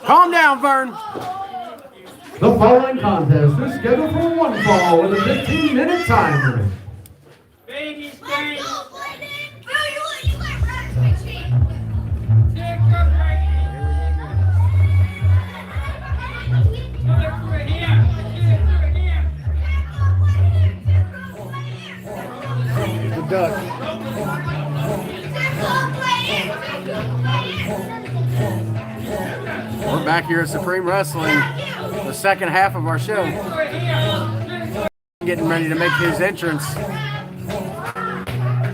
Calm down, Vern. The following contest is scheduled for one fall with a 15-minute timer. Baby Spain. The duck. We're back here at Supreme Wrestling, the second half of our show. Getting ready to make his entrance.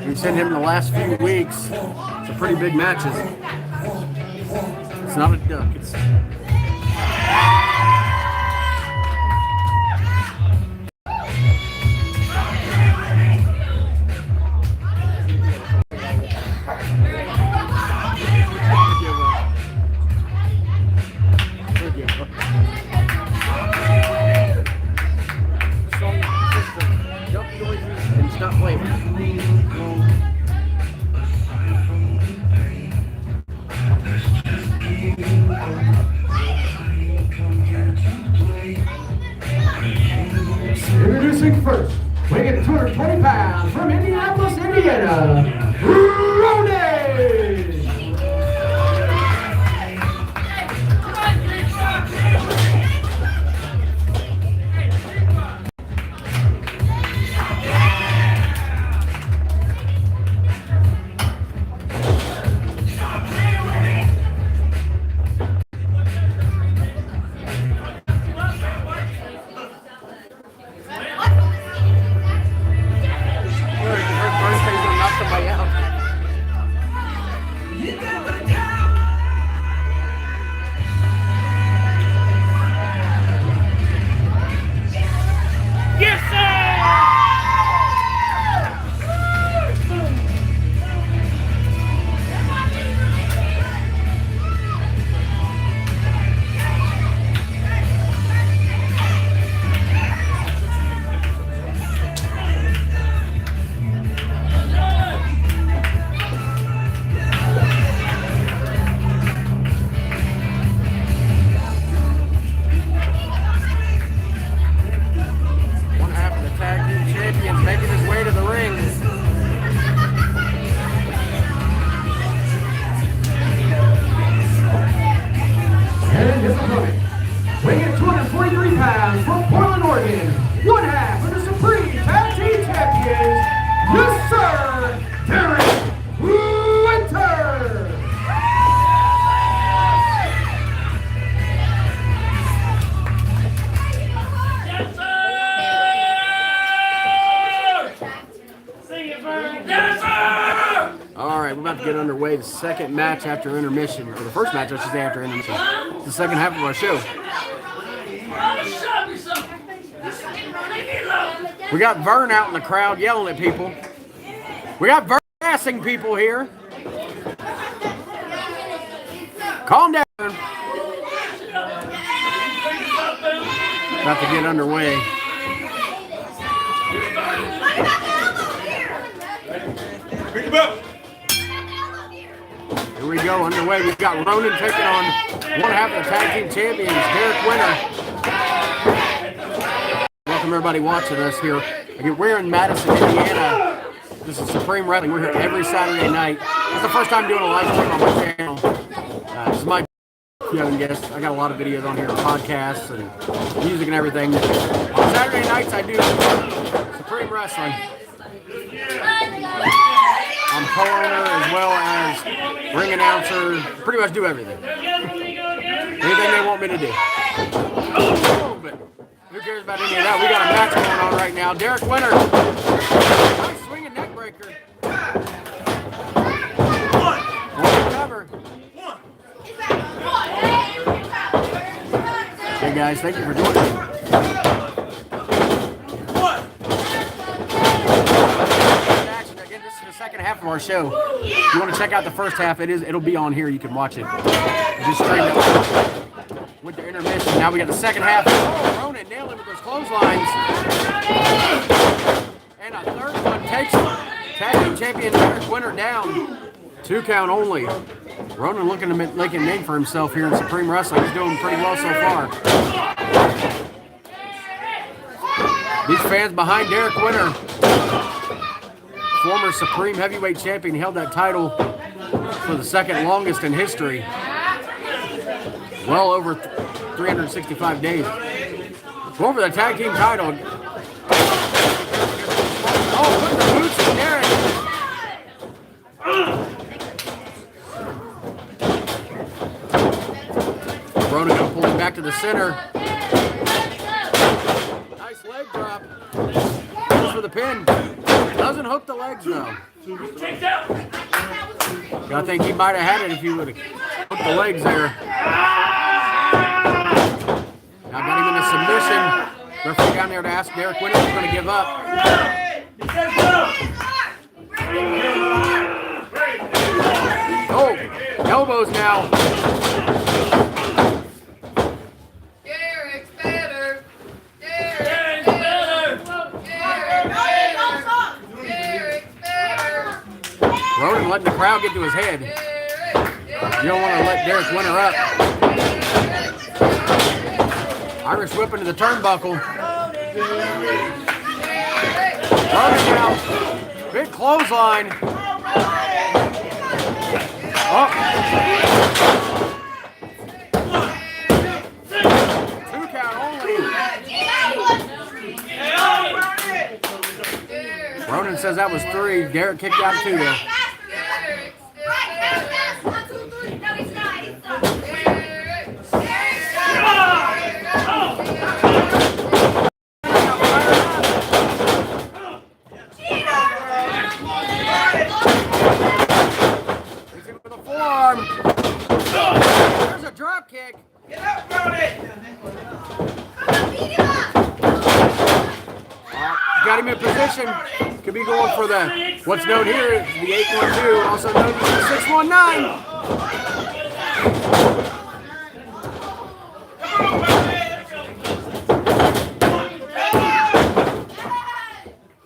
We've seen him in the last few weeks. Some pretty big matches. It's not a duck, it's... Introducing first, weighing 220 pounds from Indianapolis, Indiana, Ronin! Weighing 243 pounds from Portland, Oregon, one half of the Supreme Tag Team Champions, yes sir, Derek Winter! Yes, sir! See you, Vern. Yes, sir! All right, we're about to get underway. The second match after intermission, or the first match, I should say, after intermission. It's the second half of our show. We got Vern out in the crowd yelling at people. We got Vern gassing people here. Calm down. About to get underway. Here we go, underway. We've got Ronin taking on one half of the tag team champions, Derek Winter. Welcome everybody watching us here. Again, we're in Madison, Indiana. This is Supreme Wrestling. We're here every Saturday night. It's the first time doing a live stream on my channel. This is my, if you haven't guessed, I got a lot of videos on here, podcasts and music and everything. On Saturday nights, I do Supreme Wrestling. I'm co-owner as well as ring announcer. Pretty much do everything. Anything they want me to do. But who cares about any of that? We got a match going on right now. Derek Winter. Nice swinging neck breaker. Cover. Hey guys, thank you for joining me. Second half of our show. If you want to check out the first half, it'll be on here. You can watch it. Just stream it with the intermission. Now we got the second half. Oh, Ronin nailing with those clotheslines. And a third one takes tag team champion Derek Winter down. 2 count only. Ronin looking to make a name for himself here in Supreme Wrestling. He's doing pretty well so far. These fans behind Derek Winter, former Supreme Heavyweight Champion, held that title for the second longest in history. Well over 365 days. Go for the tag team title. Oh, put the boots in Derek. Ronin gonna pull him back to the center. Nice leg drop. Goes for the pin. Doesn't hook the legs though. I think he might have had it if he would have hooked the legs there. Now got him in a submission. Referee down there to ask Derek Winter if he's going to give up. Oh, elbows now. Derek's better. Derek's better. Derek's better. Ronin letting the crowd get to his head. You don't want to let Derek Winter up. Irish whip into the turnbuckle. Ronin now. Big clothesline. Oh. 2 count only. Ronin says that was 3. Derek kicked out 2 there. With a forearm. There's a drop kick. Got him in position. Could be going for the what's known here as the 812, also known as the 619.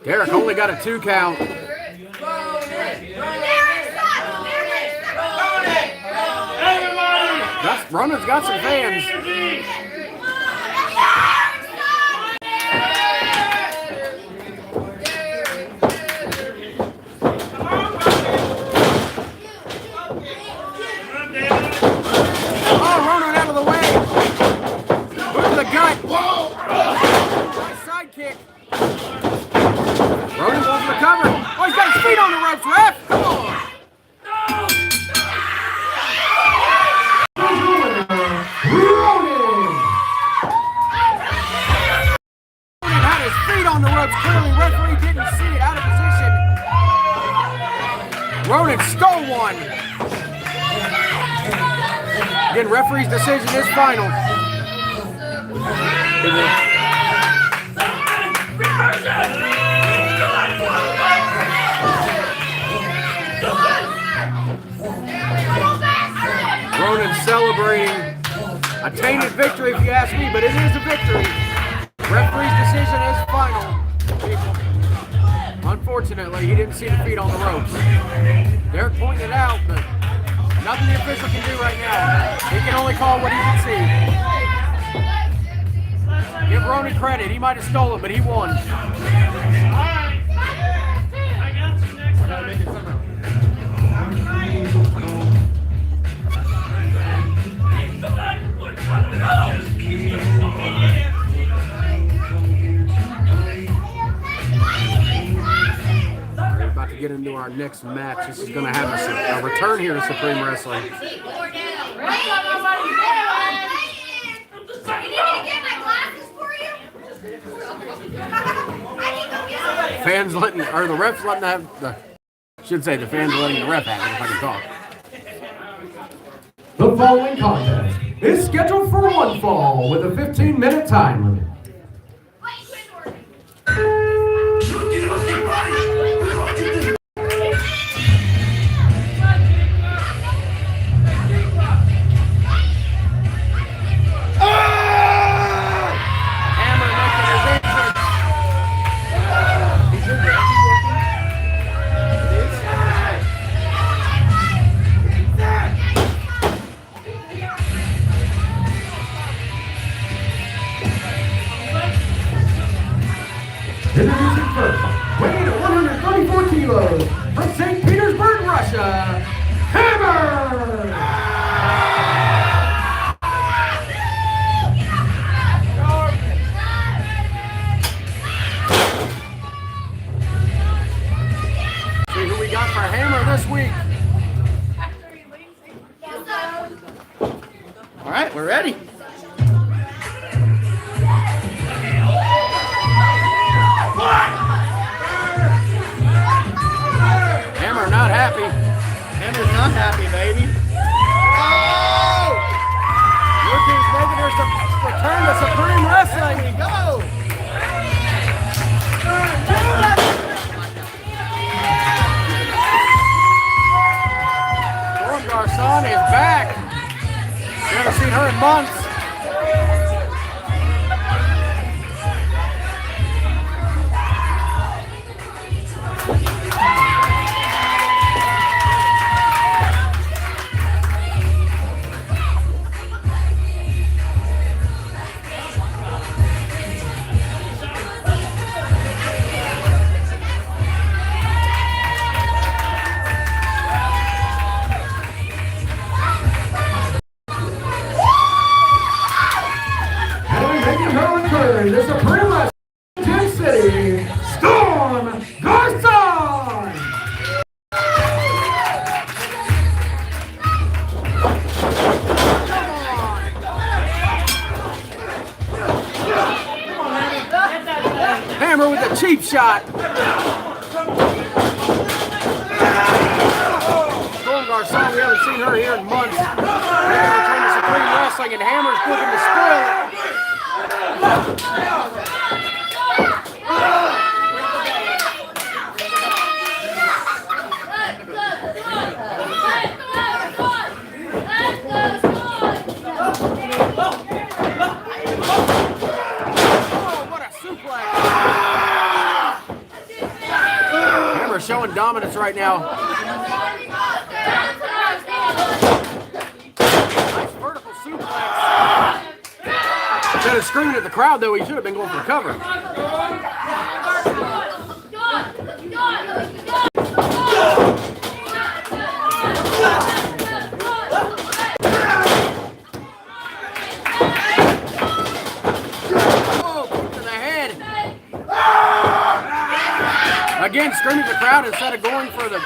Derek only got a 2 count. Ronin's got some fans. Oh, Ronin out of the way. Boot to the gut. Nice side kick. Ronin goes for the cover. Oh, he's got his feet on the ropes, ref. Come on. On the ropes, clearly referee didn't see it, out of position. Ronin stole one. Again, referee's decision is final. Ronin celebrating a tainted victory if you ask me, but it is a victory. Referee's decision is final. Unfortunately, he didn't see the feet on the ropes. Derek pointed it out, but nothing the official can do right now. He can only call what he can see. Give Ronin credit. He might have stolen, but he won. I got you next time. We're about to get into our next match. This is going to have a return here to Supreme Wrestling. Fans letting, or the refs letting the fans are letting the ref have it if I can talk. The following contest is scheduled for one fall with a 15-minute time limit. not happy. Hammer's not happy, baby. Oh! Ricky's making her return to Supreme Wrestling. Here we go. Garson is back. We haven't seen her in months. The Supreme Wrestling City, Storm Garson! Hammer with a cheap shot. Storm Garson, we haven't seen her here in months. Hammer returned to Supreme Wrestling, and Hammer's looking to spoil it. Showing dominance right now. Nice vertical suplex. Instead of screaming at the crowd, though, he should have been going for the cover. Again, screaming at the crowd instead of going for the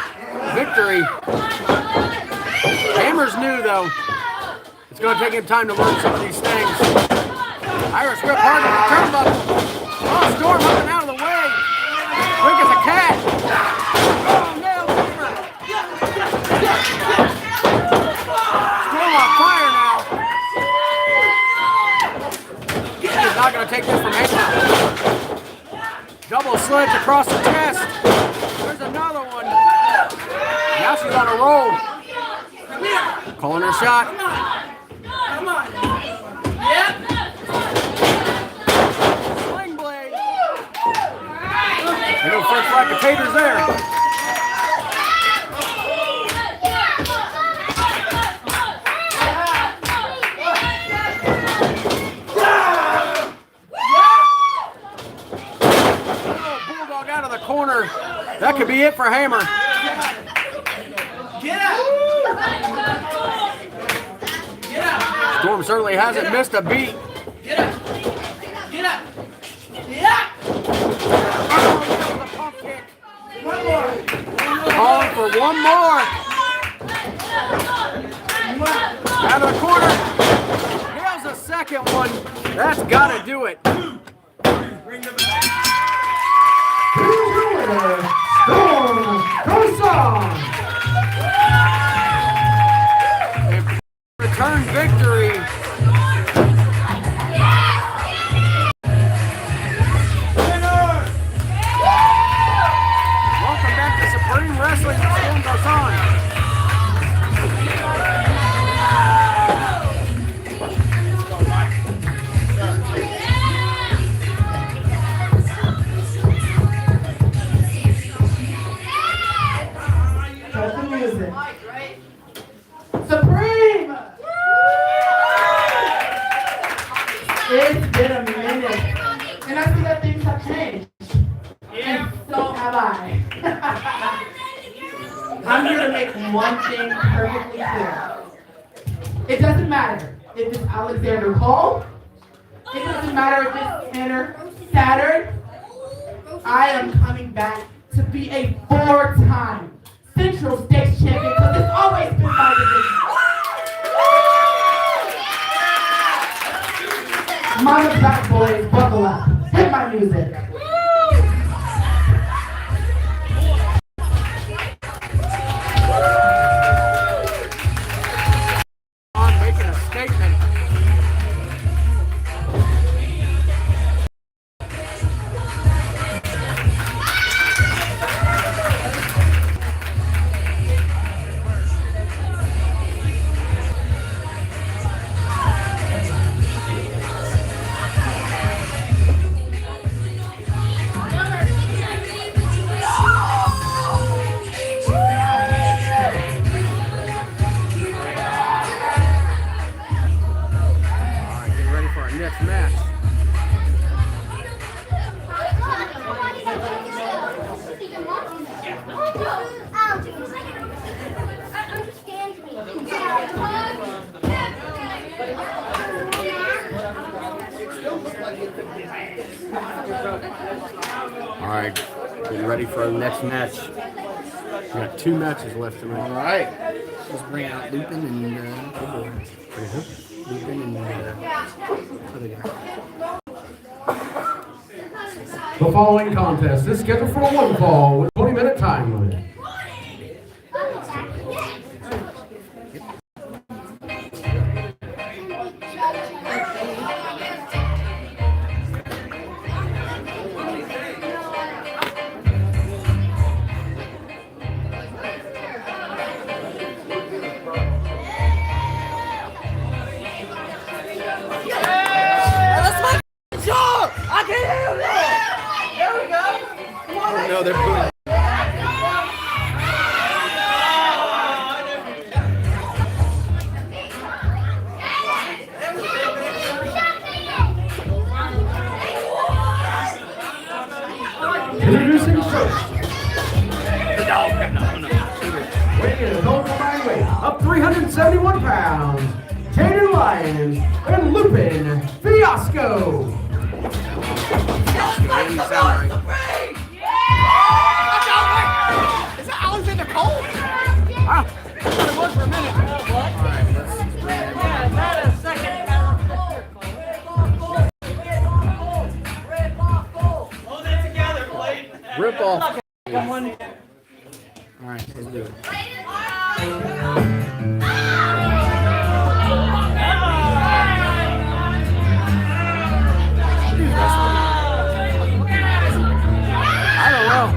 victory. Hammer's new, though. It's going to take him time to learn some of these things. Irish whip hard on the turnbuckle. Oh, Storm up and out of the way. Quick as a cat. Oh, nailed Hammer. Storm on fire now. He's not going to take this from Hammer. Double sledge across the chest. There's another one. Now she's on a roll. Calling her shot. Come on. Yep. Sling blade. There go French fried potatoes there. Corner. That could be it for Hammer. Get up! Get up! Storm certainly hasn't missed a beat. Get up! Get up! Get up! Oh, the pump kick. One more! Calling for one more. Out of the corner. Nails a second one. That's got to do it. Bring them back. Storm Garson! Return victory. Welcome back to Supreme Wrestling with Storm Garson. Supreme! It's been a minute. And I see that things have changed. And so have I. I'm here to make one thing perfectly clear. It doesn't matter if it's Alexander Cole. It doesn't matter if it's Tanner Saturn. I am coming back to be a 4-time Central States champion because it's always been my division. Mama back, boys, buckle up. Hit my music. our next match. All right, getting ready for our next match. We got 2 matches left tonight. All right. Let's bring out Lupin and Lupin and other guy. The following contest is scheduled for one fall with a 20-minute time limit. No, they're booing. Introducing first. Weighing in a total combined weight of 371 pounds, Tater Lyons and Lupin Fiasco. Is that Alexander Cole? Wow, it was for a minute. Rip off. All right, let's do it. I don't know.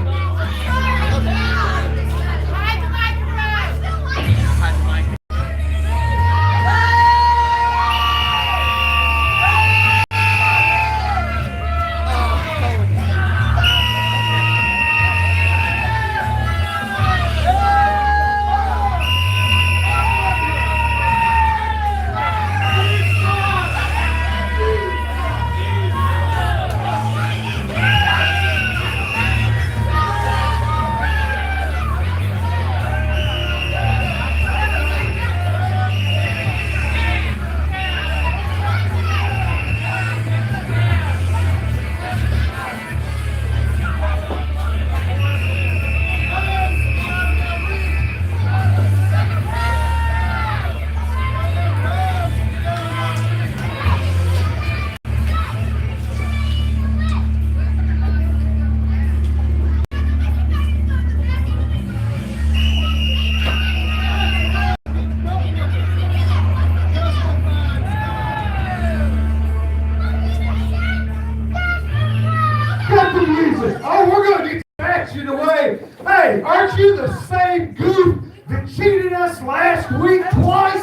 Oh, we're going to get the action away. Hey, aren't you the same goof that cheated us last week twice?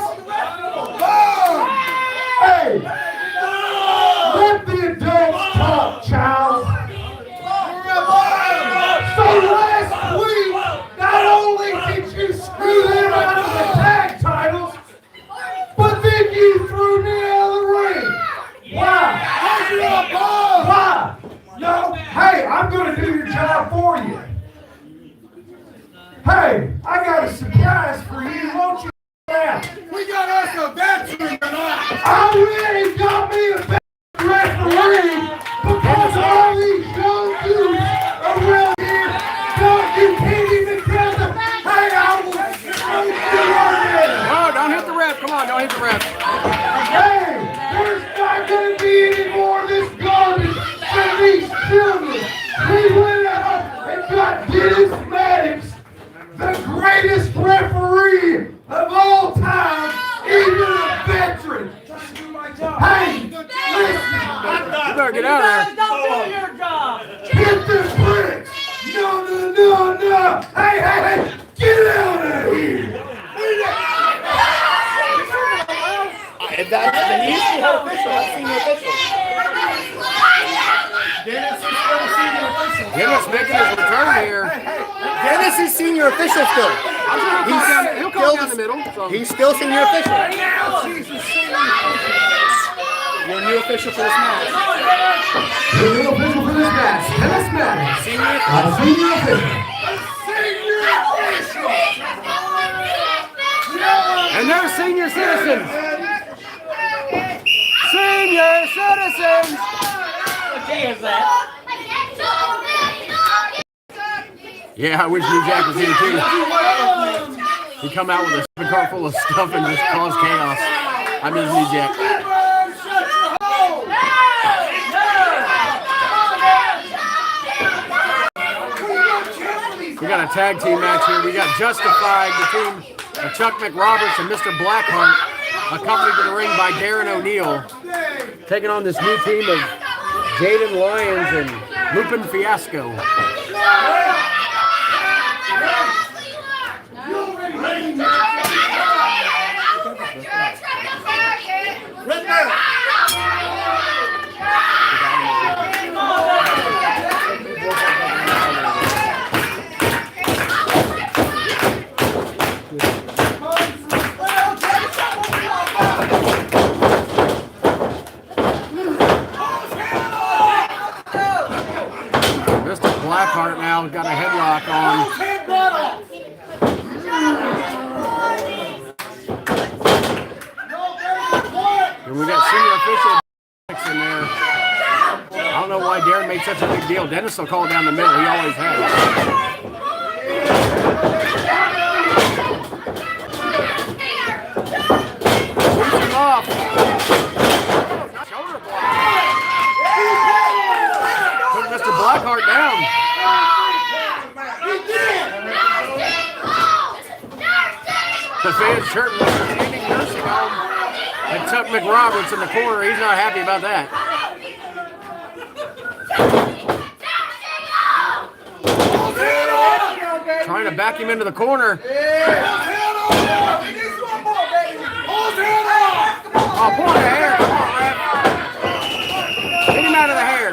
Oh, hey, let the adults talk, child. So last week, not only did you screw them out of the tag titles, but then you threw me out of the ring. Why? Why? No, hey, I'm going to do your job for you. Hey, I got a surprise for you, won't you? We got us a veteran tonight. I really got me a better referee because all these young dudes around here don't you can't even tell them, hey, I will show you already. Oh, don't hit the ref. Come on, don't hit the ref. Hey, there's not going to be any more of this garbage for these children. We went out and got Dennis Maddox, the greatest referee of all time, even a veteran. Hey, listen. You better get out of there. Don't do your job. Get the bricks. No. Hey, get out of here. He's the head official, not senior official. Dennis is still a senior official. Dennis making his return here. Dennis is senior official still. He'll come down the middle. So. He's still senior official. Now she's a senior official. You're a new official for this match. The new official for this match, Dennis Maddox. Senior official. And they're senior citizens. Senior citizens. What day is that? Yeah, I wish New Jack was here too. He come out with a cart full of stuff and just cause chaos. I miss New Jack. We got a tag team match here. We got Justified, the team of Chuck McRoberts and Mr. Blackheart, accompanied to the ring by Darren O'Neill, taking on this new team of Jaden Lyons and Lupin Fiasco. Mr. Blackheart now got a headlock on. And we got senior official in there. I don't know why Darren made such a big deal. Dennis will call it down the middle. He always has. Switching off. Shoulder block. Took Mr. Blackheart down. The fans shirting Mr. Standing Nursing Home. And Chuck McRoberts in the corner. He's not happy about that. Trying to back him into the corner. Oh, pull the hair. Come on, ref. Get him out of the hair.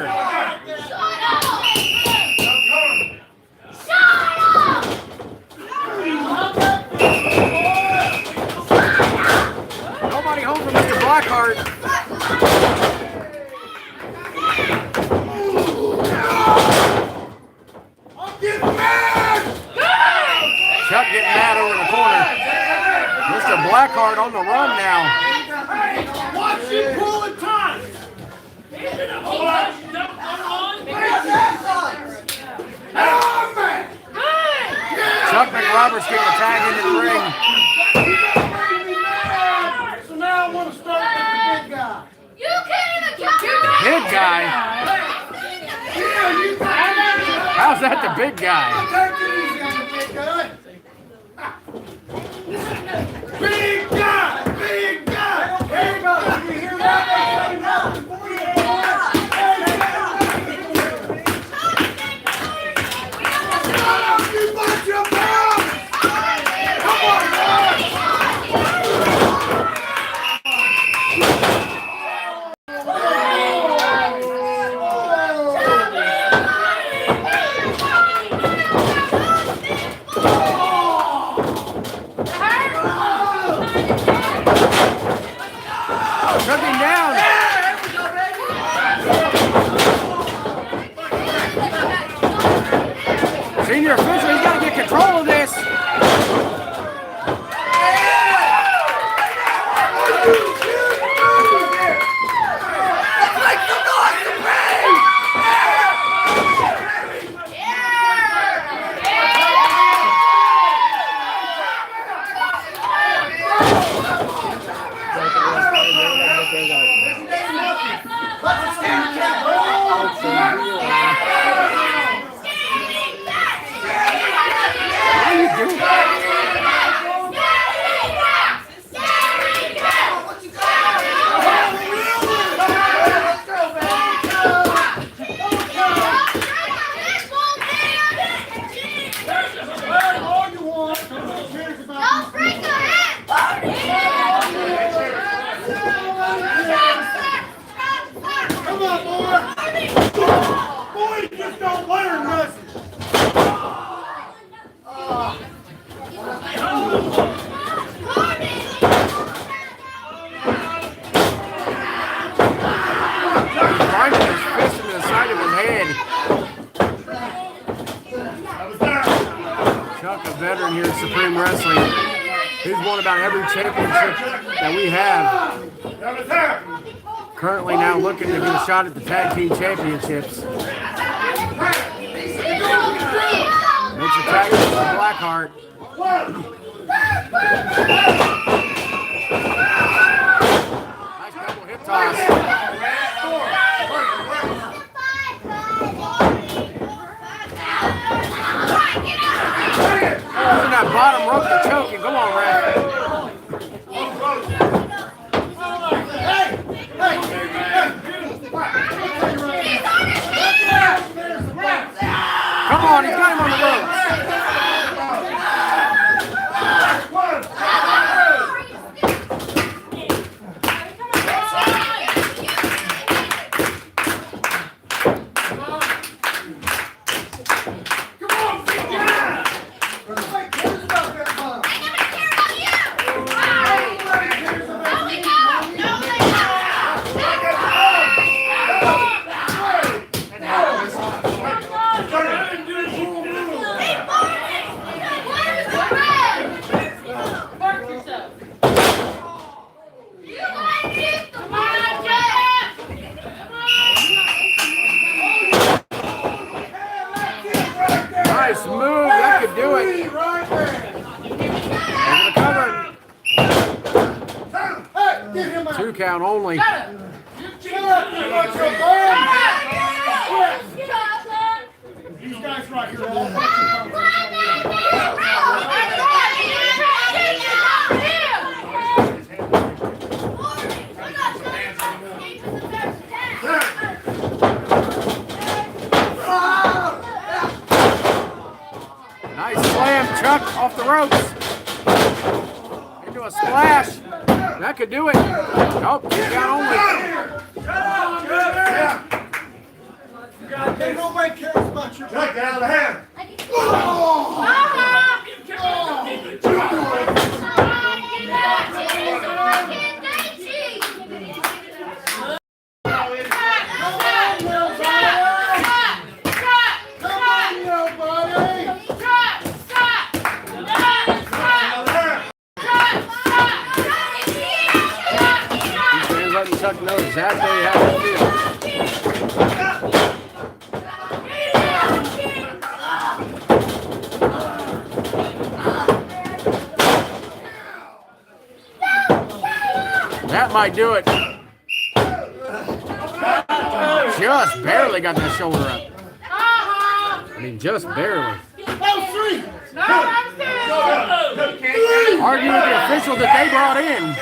Nobody home for Mr. Blackheart. Chuck getting mad over the corner. Mr. Blackheart on the run now. Watch you pull it time. Chuck McRoberts getting a tag into the ring. So now I want to start with the big guy. You can't even count. Big guy? How's that the big guy? Take it easy on the big guy. Big guy! Big guy! Big guy! You hear that? You watch your mouth! Come on, guys! Took him down. Senior official, he's got to get control of this. Chuck, a veteran here at Supreme Wrestling. He's won about every championship that we have. Currently now looking to get a shot at the tag team championships. Makes a tag with Blackheart. Nice double hip toss. Using that bottom rope to choke him. Come on, Ref. Come on, he's got him on the ropes. Nice move, that could do it. Over the cover. 2 count only. These guys right here. Nice slam, Chuck, off the ropes. Into a splash. That could do it. Nope, 2 count only. Nobody cares about your back out of the hand. Letting Chuck know exactly how to feel. That might do it. Just barely got that shoulder up. I mean, just barely. Argue with the officials that they brought in.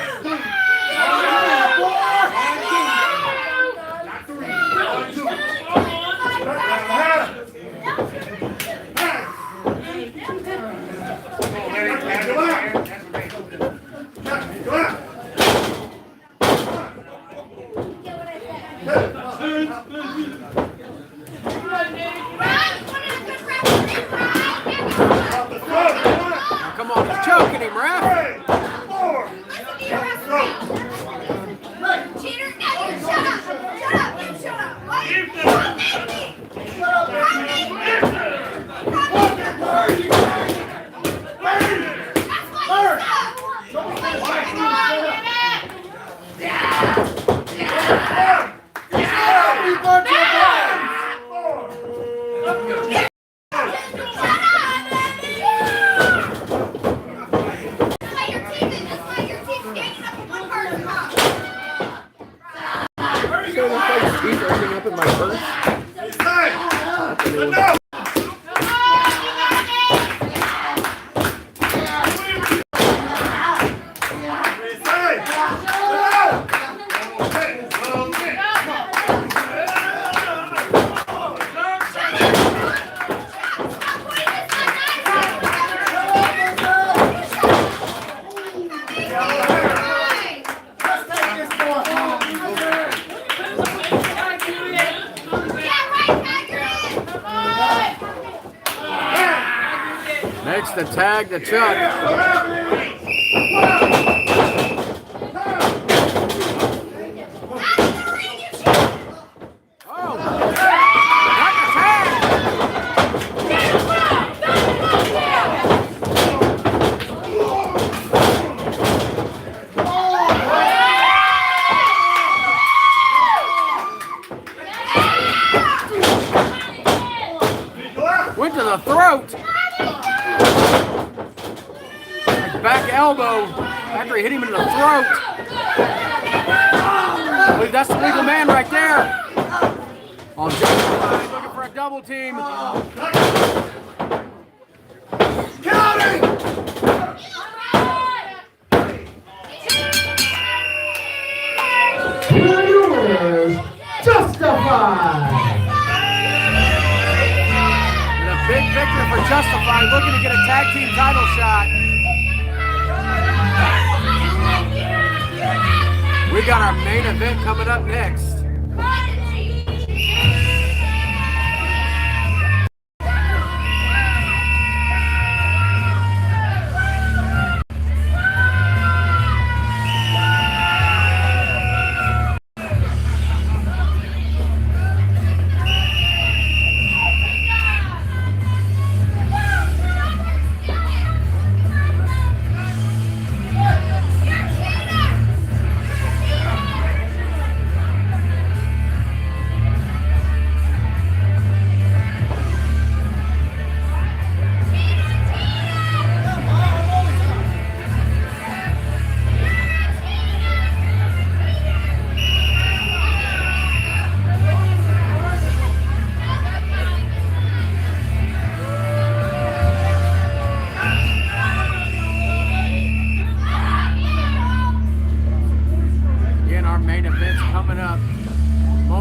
Come on, he's choking him, Ref. Cheater, shut up! Shut up! Up in my purse. Makes the tag to Chuck. the throat. Back elbow after he hit him in the throat. I believe that's the legal man right there. On Justified, looking for a double team. Counting! Here you is Justified. And a big victory for Justified, looking to get a tag team title shot. We got our main event coming up next.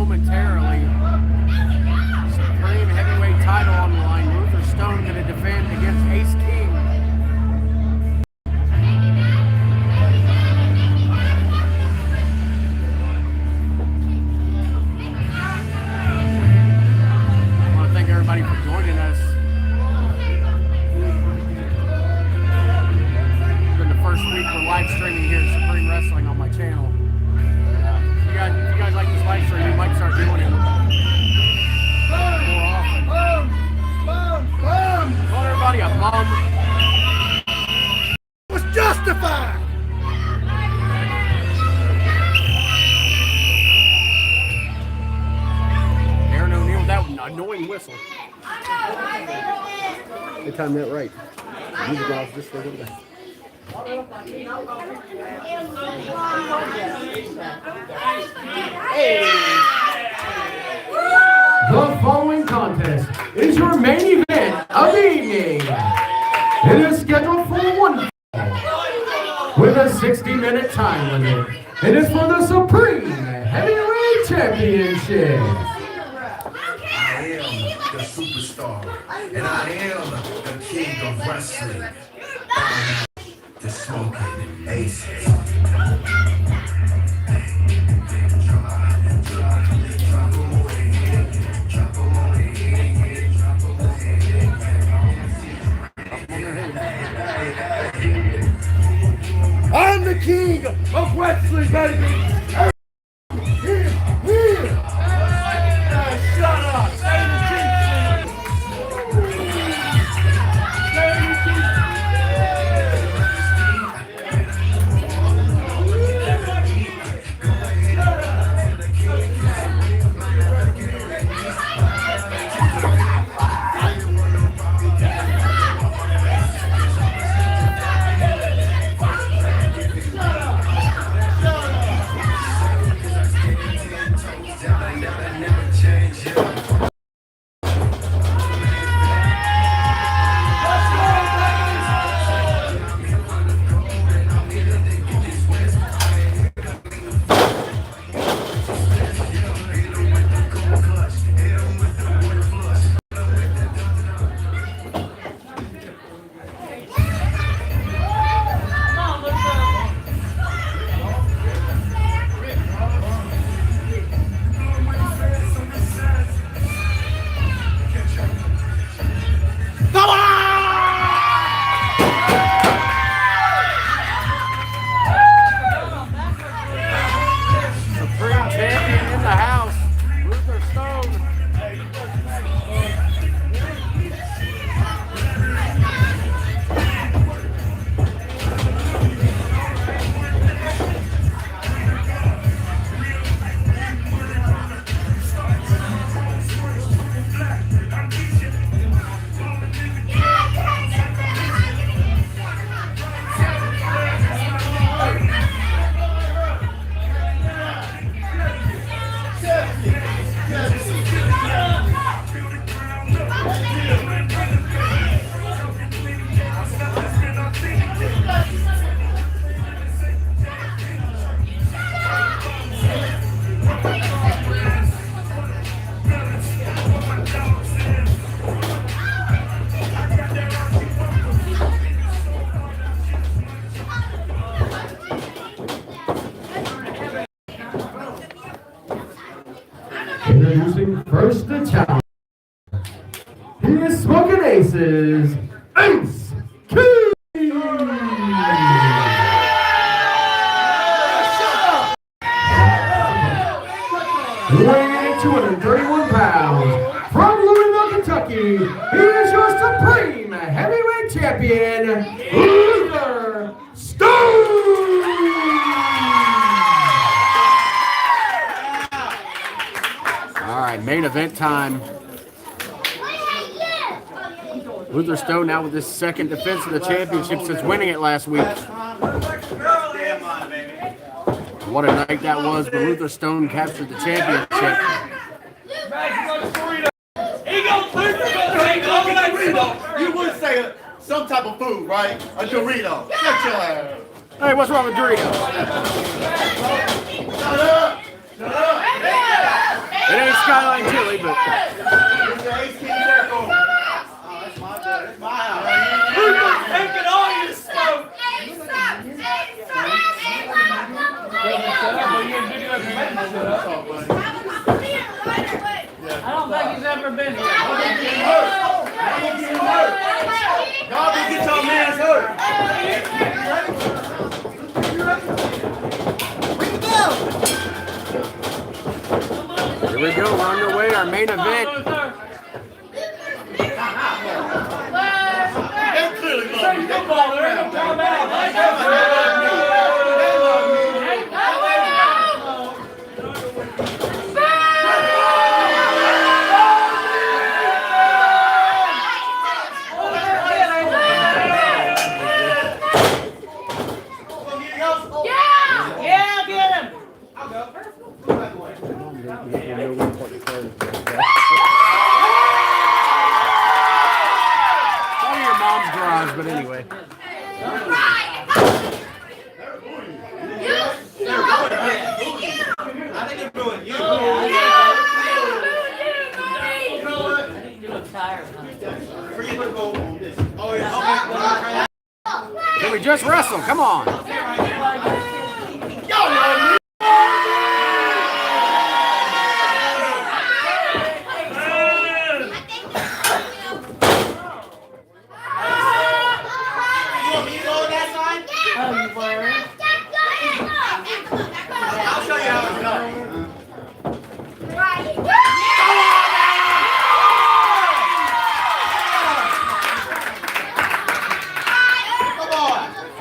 momentarily. Supreme heavyweight title on the line. Luther Stone going to defend against Ace King. I want to thank everybody for joining us. It's been the first week we're live streaming here at Supreme Wrestling on my channel. If you guys like this live stream, you might start doing it more often. Call everybody a bum. It was justified. Aaron O'Neal with that annoying whistle. They timed that right. Music off just for a little bit. The following contest is your main event of the evening. It is scheduled for one fall with a 60-minute time limit. It is for the Supreme Heavyweight Championship. I am the superstar, and I am the king of wrestling. The smoking aces. I'm the king of wrestling, baby. Shut up! Say the truth! Say the truth! Introducing first the challenger. He is smoking aces. Ace King! Weighing 231 pounds, from Louisville, Kentucky, he is your Supreme Heavyweight Champion, Luther Stone! All right, main event time. Luther Stone now with his second defense of the championship since winning it last week. What a night that was when Luther Stone captured the championship. You would say some type of food, right? A Dorito. Shut your ass. Hey, what's wrong with Doritos? Shut up. Shut up. It ain't Skyline Chili, but It's the Ace King circle. That's my house. That's my house. Who's taking all your smoke? I don't think he's ever been here. Y'all can get your man's hurt. here we go. We're underway. Our main event. They clearly love me. They ball around. They love me. Yeah, get him. Probably your mom's garage, but anyway. I think they're doing you. You look tired, Forget to go on this. Oh, yeah. Can we just wrestle? Come on. I'll show you how it's done. Come on.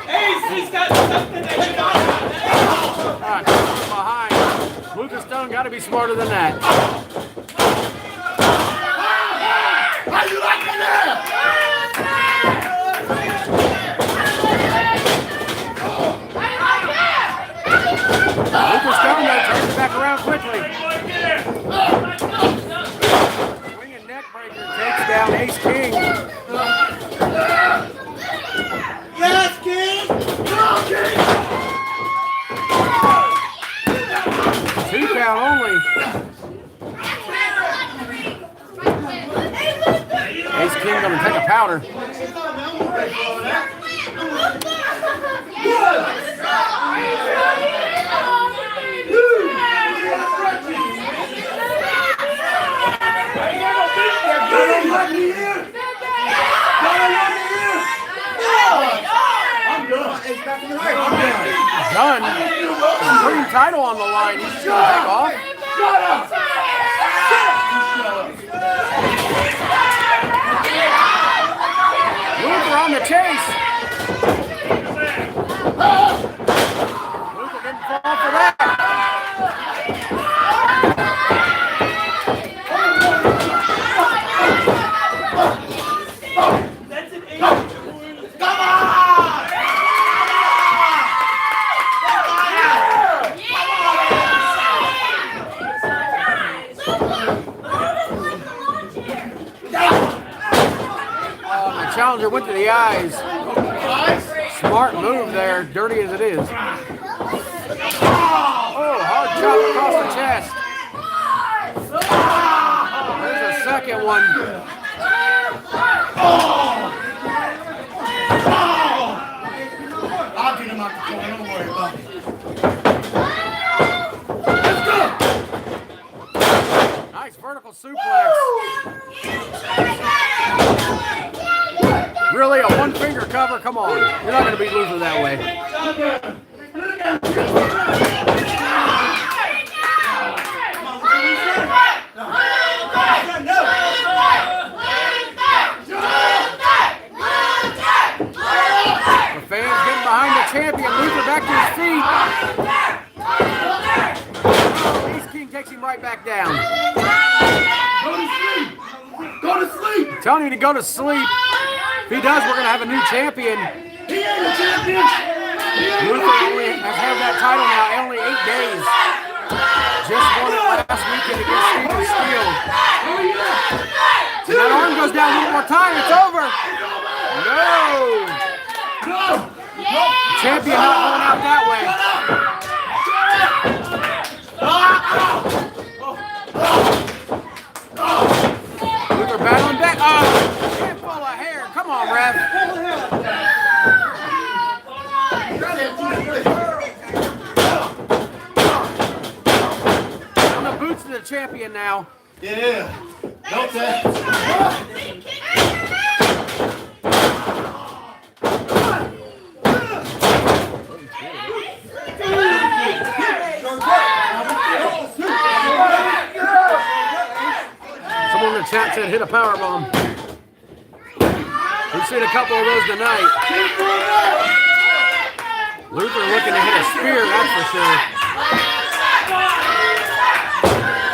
Ace, he's got something that you don't have. Behind. Luther Stone got to be smarter than that. How you like it now? Luther Stone though turns it back around quickly. Swinging neck breaker takes down Ace King. Yes, King! Go, King! 2 count only. Ace King gonna take a powder. Done. Supreme title on the line. He's just gonna take off. Shut up! Luther on the chase. Luther didn't fall for that. That's an 8. Come on! The challenger went to the eyes. Smart move there, dirty as it is. Oh, hard chop across the chest. There's a second one. I'll get him out the corner, don't worry about it. Nice vertical suplex. Really, a one-finger cover? Come on. You're not going to beat Luther that way. The fans getting behind the champion. Luther back to his feet. Ace King takes him right back down. Go to sleep. Go to sleep. Telling you to go to sleep. If he does, we're going to have a new champion. He ain't a champion. Luther has held that title now only 8 days. Just won it last weekend against Steven Steele. And that arm goes down one more time. It's over. No. Champion not going out that way. Luther battling back. Oh, handful of hair. Come on, ref. On the boots of the champion now. Yeah. Don't that. Someone in the chat said hit a power bomb. We've seen a couple of those tonight. Luther looking to hit a spear, that's for sure.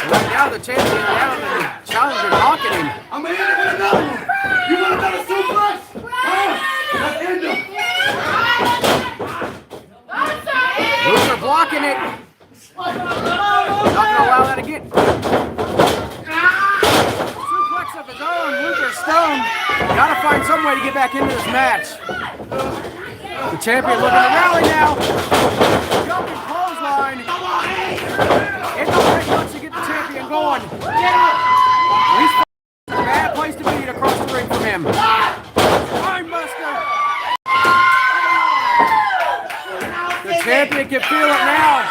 Right now the champion down and the challenger knocking him. I'm gonna hit it with another one. You want another suplex? Let's end him. Luther blocking it. Not gonna allow that again. Suplex of his own. Luther stoned. Gotta find some way to get back into this match. The champion looking to rally now. Jumping clothesline. It don't take much to get the champion going. He's a bad place to be across the ring from him. Spinebuster. The champion can feel it now.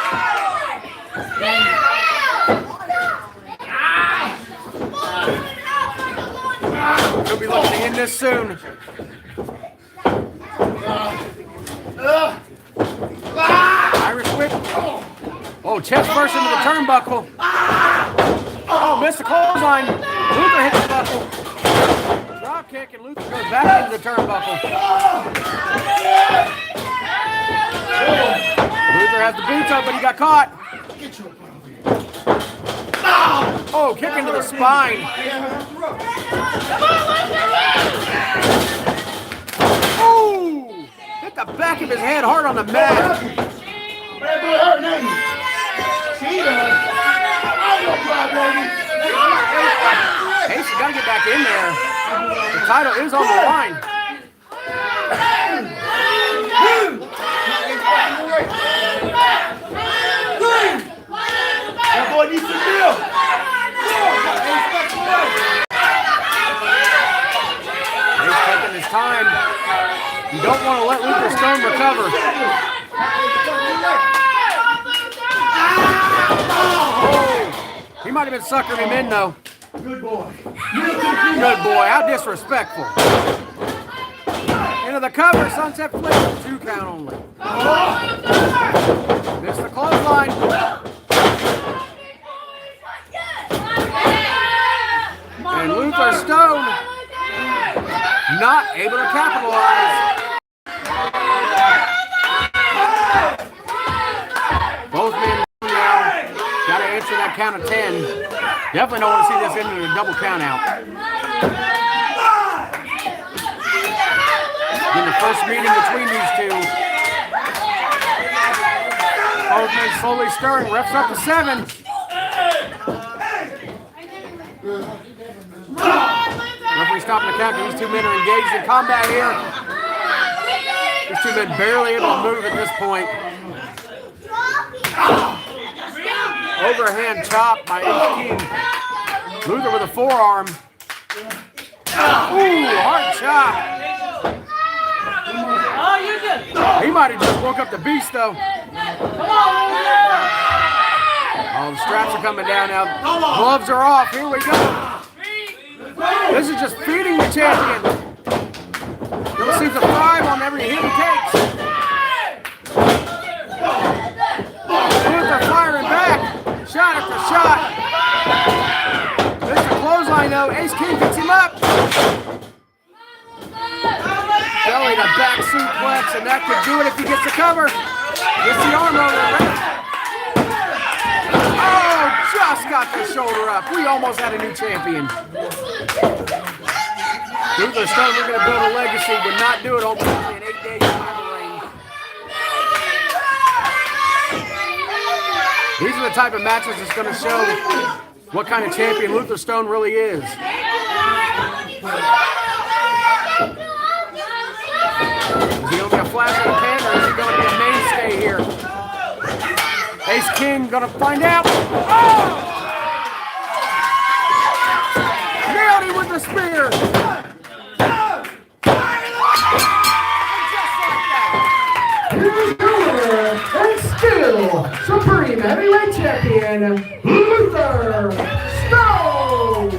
He'll be looking to end this soon. Irish whip. Oh, chest first into the turnbuckle. Oh, missed the clothesline. Luther hits the buckle. Drop kick and Luther goes back into the turnbuckle. Luther has the boots up, but he got caught. Oh, kick into the spine. Ooh! Hit the back of his head hard on the mat. Ace, you gotta get back in there. The title is on the line. That boy needs some milk. Ace taking his time. You don't want to let Luther Stone recover. Oh, he might have been suckering him in though. Good boy. Good boy. How disrespectful. Into the cover. Sunset flip. 2 count only. Missed the clothesline. And Luther Stone not able to capitalize. Both men now got to answer that count of 10. Definitely don't want to see this end in a double count out. In the first meeting between these two. Both men slowly stirring. Refs up to 7. Referee stopping the count because these 2 men are engaged in combat here. These 2 men barely able to move at this point. Overhand chop by Ace King. Luther with a forearm. Ooh, hard chop. He might have just woke up the beast though. Oh, the straps are coming down now. Gloves are off. Here we go. This is just feeding the champion. He seems to thrive on every hit he takes. Luther firing back. Shot after shot. This is a clothesline though. Ace King gets him up. Belly to back suplex, and that could do it if he gets the cover. Gets the arm over the ring. Oh, just got the shoulder up. We almost had a new champion. Luther Stone, we're going to build a legacy. Would not do it ultimately in 8 days of the ring. These are the type of matches that's going to show what kind of champion Luther Stone really is. Is he going to be a flash in the pan, or is he going to be a mainstay here? Ace King going to find out. Oh! Nailed him with the spear. And still Supreme Heavyweight Champion, Luther Stone!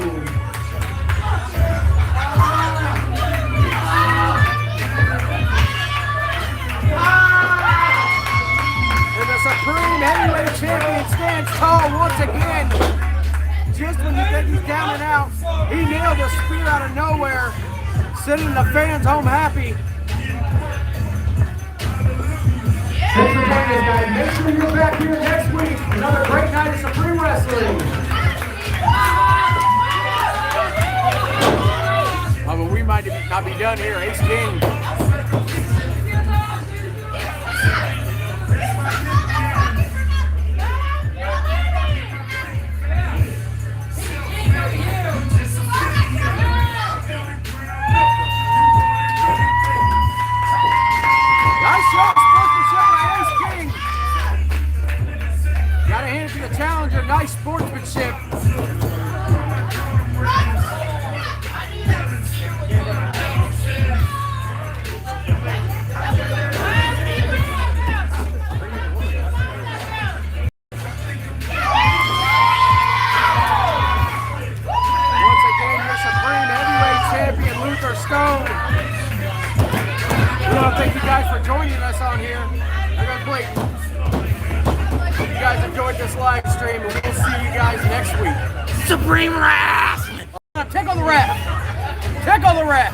And the Supreme Heavyweight Champion stands tall once again. Just when you think he's down and out, he nailed a spear out of nowhere, sending the fans home happy. Thanks for joining us, guys. Make sure you're back here next week. Another great night of Supreme Wrestling. Oh, but we might not be done here. Ace King. Nice shot, sportsmanship by Ace King. Gotta hand it to the challenger. Nice sportsmanship. Once again, your Supreme Heavyweight Champion, Luther Stone. We want to thank you guys for joining us on here. I got Blake. Hope you guys enjoyed this live stream, and we'll see you guys next week. Supreme Wrestling! Tickle the ref! Tickle the ref!